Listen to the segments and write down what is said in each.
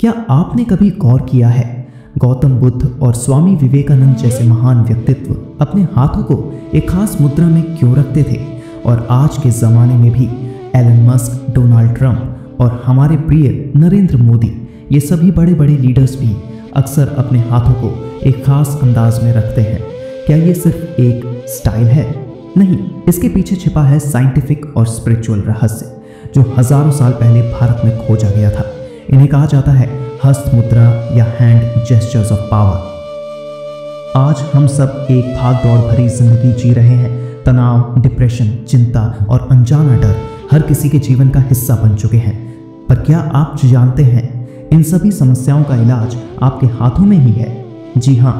क्या आपने कभी गौर किया है, गौतम बुद्ध और स्वामी विवेकानंद जैसे महान व्यक्तित्व अपने हाथों को एक खास मुद्रा में क्यों रखते थे? और आज के ज़माने में भी एलन मस्क, डोनाल्ड ट्रंप और हमारे प्रिय नरेंद्र मोदी, ये सभी बड़े बड़े लीडर्स भी अक्सर अपने हाथों को एक खास अंदाज में रखते हैं। क्या ये सिर्फ एक स्टाइल है? नहीं, इसके पीछे छिपा है साइंटिफिक और स्पिरिचुअल रहस्य जो हजारों साल पहले भारत में खोजा गया था। इन्हें कहा जाता है हस्त मुद्रा या हैंड जेस्चर्स ऑफ पावर। आज हम सब एक भाग दौड़ भरी जिंदगी जी रहे हैं। तनाव, डिप्रेशन, चिंता और अनजाना डर हर किसी के जीवन का हिस्सा बन चुके हैं। पर क्या आप जानते हैं, इन सभी समस्याओं का इलाज आपके हाथों में ही है। जी हाँ,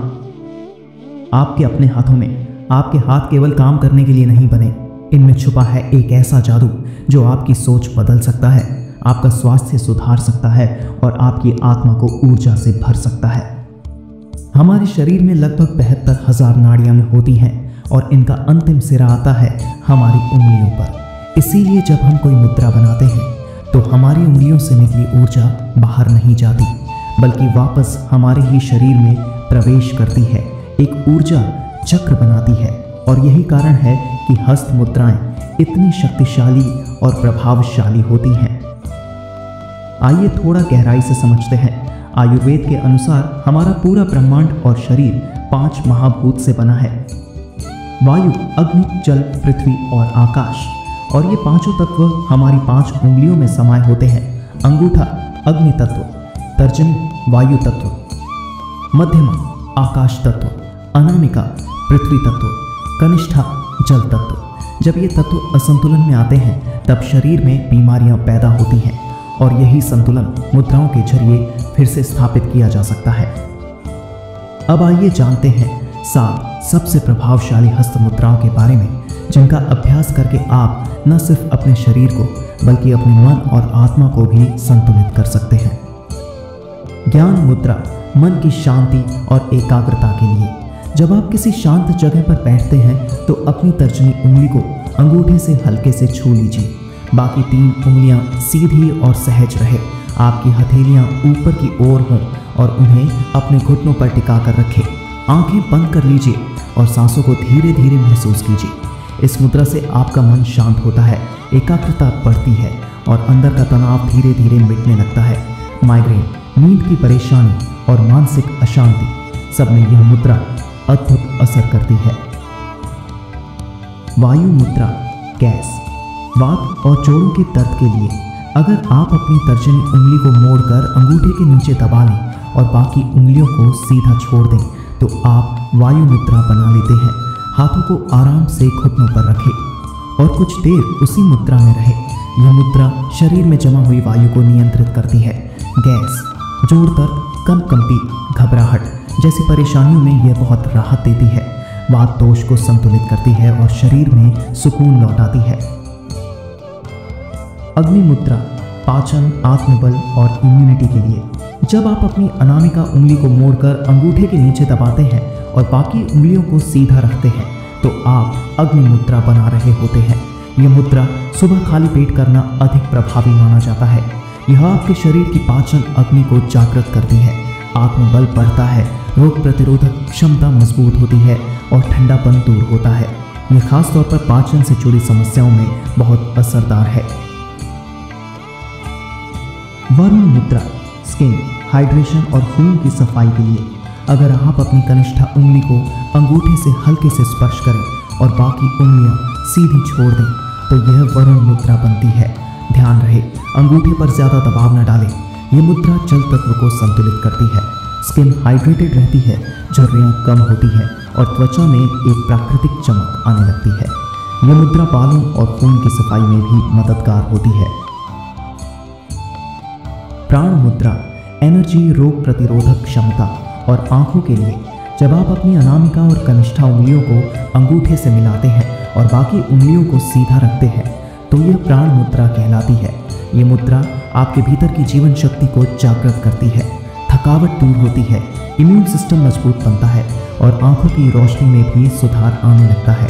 आपके अपने हाथों में। आपके हाथ केवल काम करने के लिए नहीं बने, इनमें छुपा है एक ऐसा जादू जो आपकी सोच बदल सकता है, आपका स्वास्थ्य सुधार सकता है और आपकी आत्मा को ऊर्जा से भर सकता है। हमारे शरीर में लगभग 72,000 नाड़ियां होती हैं और इनका अंतिम सिरा आता है हमारी उंगलियों पर। इसीलिए जब हम कोई मुद्रा बनाते हैं तो हमारी उंगलियों से निकली ऊर्जा बाहर नहीं जाती, बल्कि वापस हमारे ही शरीर में प्रवेश करती है, एक ऊर्जा चक्र बनाती है। और यही कारण है कि हस्त मुद्राएं इतनी शक्तिशाली और प्रभावशाली होती हैं। आइए थोड़ा गहराई से समझते हैं। आयुर्वेद के अनुसार हमारा पूरा ब्रह्मांड और शरीर 5 महाभूत से बना है: वायु, अग्नि, जल, पृथ्वी और आकाश। और ये पांचों तत्व हमारी 5 उंगलियों में समाये होते हैं। अंगूठा अग्नि तत्व, तर्जनी वायु तत्व, मध्यमा आकाश तत्व, अनामिका पृथ्वी तत्व, कनिष्ठा जल तत्व। जब ये तत्व असंतुलन में आते हैं तब शरीर में बीमारियां पैदा होती हैं और यही संतुलन मुद्राओं के जरिए फिर से स्थापित किया जा सकता है। अब आइए जानते हैं 7 सबसे प्रभावशाली हस्त मुद्राओं के बारे में, जिनका अभ्यास करके आप न सिर्फ अपने शरीर को बल्कि अपने मन और आत्मा को भी संतुलित कर सकते हैं। ज्ञान मुद्रा मन की शांति और एकाग्रता के लिए। जब आप किसी शांत जगह पर बैठते हैं तो अपनी तर्जनी उंगली को अंगूठे से हल्के से छू लीजिए। बाकी 3 उंगलियां सीधी और सहज रहे। आपकी हथेलियां ऊपर की ओर हों और उन्हें अपने घुटनों पर टिका कर रखें। आंखें बंद कर लीजिए और सांसों को धीरे धीरे महसूस कीजिए। इस मुद्रा से आपका मन शांत होता है, एकाग्रता बढ़ती है और अंदर का तनाव धीरे धीरे मिटने लगता है। माइग्रेन, नींद की परेशानी और मानसिक अशांति, सब में यह मुद्रा अद्भुत असर करती है। वायु मुद्रा, गैस, वात और जोड़ों के दर्द के लिए। अगर आप अपनी तर्जनी उंगली को मोड़कर अंगूठे के नीचे दबा लें और बाकी उंगलियों को सीधा छोड़ दें तो आप वायु मुद्रा बना लेते हैं। हाथों को आराम से घुटनों पर रखें और कुछ देर उसी मुद्रा में रहे। यह मुद्रा शरीर में जमा हुई वायु को नियंत्रित करती है। गैस, जोड़ दर्द, कंपकंपी, घबराहट जैसी परेशानियों में यह बहुत राहत देती है। वात दोष को संतुलित करती है और शरीर में सुकून लौटाती है। अग्नि मुद्रा, पाचन, आत्मबल और इम्यूनिटी के लिए। जब आप अपनी अनामिका उंगली को मोड़कर अंगूठे के नीचे दबाते हैं और बाकी उंगलियों को सीधा रखते हैं तो आप अग्नि मुद्रा बना रहे होते हैं। यह मुद्रा सुबह खाली पेट करना अधिक प्रभावी माना जाता है। यह आपके शरीर की पाचन अग्नि को जागृत करती है, आत्मबल बढ़ता है, रोग प्रतिरोधक क्षमता मजबूत होती है और ठंडापन दूर होता है। यह खास तौर पर पाचन से जुड़ी समस्याओं में बहुत असरदार है। वरुण मुद्रा, स्किन, हाइड्रेशन और खून की सफाई के लिए। अगर आप अपनी कनिष्ठा उंगली को अंगूठे से हल्के से स्पर्श करें और बाकी उंगलियां सीधी छोड़ दें तो यह वरुण मुद्रा बनती है। ध्यान रहे, अंगूठे पर ज्यादा दबाव न डालें। यह मुद्रा जल तत्व को संतुलित करती है, स्किन हाइड्रेटेड रहती है, झुर्रियां कम होती हैं और त्वचा में एक प्राकृतिक चमक आने लगती है। यह मुद्रा बालों और खून की सफाई में भी मददगार होती है। प्राण मुद्रा, एनर्जी, रोग प्रतिरोधक क्षमता और आंखों के लिए। जब आप अपनी अनामिका और कनिष्ठा उंगलियों को अंगूठे से मिलाते हैं और बाकी उंगलियों को सीधा रखते हैं तो यह प्राण मुद्रा कहलाती है। ये मुद्रा आपके भीतर की जीवन शक्ति को जागृत करती है, थकावट दूर होती है, इम्यून सिस्टम मजबूत बनता है और आंखों की रोशनी में भी सुधार आने लगता है।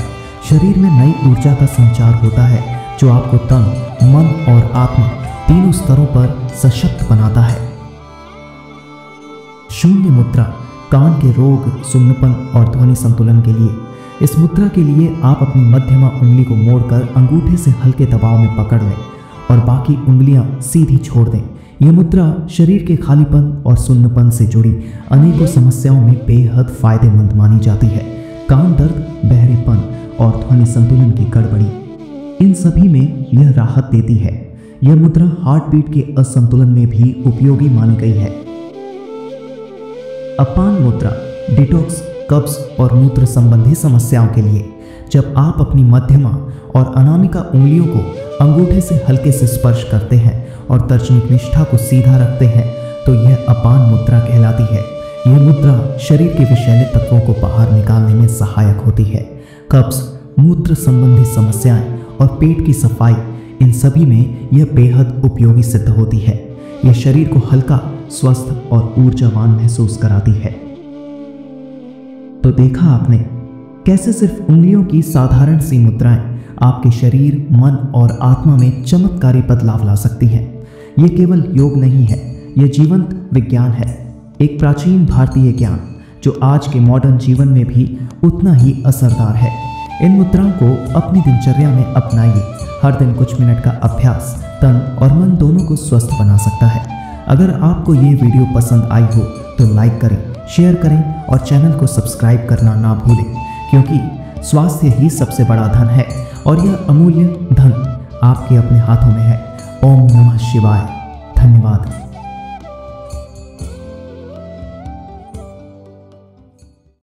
शरीर में नई ऊर्जा का संचार होता है जो आपको तन, मन और आत्मा तीनों स्तरों पर सशक्त बनाता है। शून्य मुद्रा, कान के रोग, सुन्नपन और ध्वनि संतुलन के लिए। इस मुद्रा के लिए आप अपनी मध्यमा उंगली को मोड़कर अंगूठे से हल्के दबाव में पकड़ लें और बाकी उंगलियां सीधी छोड़ दें। यह मुद्रा शरीर के खालीपन और सुन्नपन से जुड़ी अनेकों समस्याओं में बेहद फायदेमंद मानी जाती है। कान दर्द, बहरेपन और ध्वनि संतुलन की गड़बड़ी, इन सभी में यह राहत देती है। यह मुद्रा हार्ट बीट के असंतुलन में भी उपयोगी मानी गई है। अपान मुद्रा डिटॉक्स, कब्ज और मूत्र संबंधी समस्याओं के लिए। जब आप अपनी मध्यमा और अनामिका उंगलियों को अंगूठे से हल्के से स्पर्श करते हैं और तर्जनी निष्ठा को सीधा रखते हैं तो यह अपान मुद्रा कहलाती है। यह मुद्रा शरीर के विषैले तत्वों को बाहर निकालने में सहायक होती है। कब्ज, मूत्र संबंधी समस्याएं और पेट की सफाई, इन सभी में यह बेहद उपयोगी सिद्ध होती है। यह शरीर को हल्का, स्वस्थ और ऊर्जावान महसूस कराती है। तो देखा आपने कैसे सिर्फ उंगलियों की साधारण सी मुद्राएं आपके शरीर, मन और आत्मा में चमत्कारी बदलाव ला सकती हैं। ये केवल योग नहीं है, यह जीवंत विज्ञान है, एक प्राचीन भारतीय ज्ञान जो आज के मॉडर्न जीवन में भी उतना ही असरदार है। इन मुद्राओं को अपनी दिनचर्या में अपनाइए। हर दिन कुछ मिनट का अभ्यास तन और मन दोनों को स्वस्थ बना सकता है। अगर आपको ये वीडियो पसंद आई हो तो लाइक करें, शेयर करें और चैनल को सब्सक्राइब करना ना भूलें, क्योंकि स्वास्थ्य ही सबसे बड़ा धन है और यह अमूल्य धन आपके अपने हाथों में है। ओम नमः शिवाय। धन्यवाद।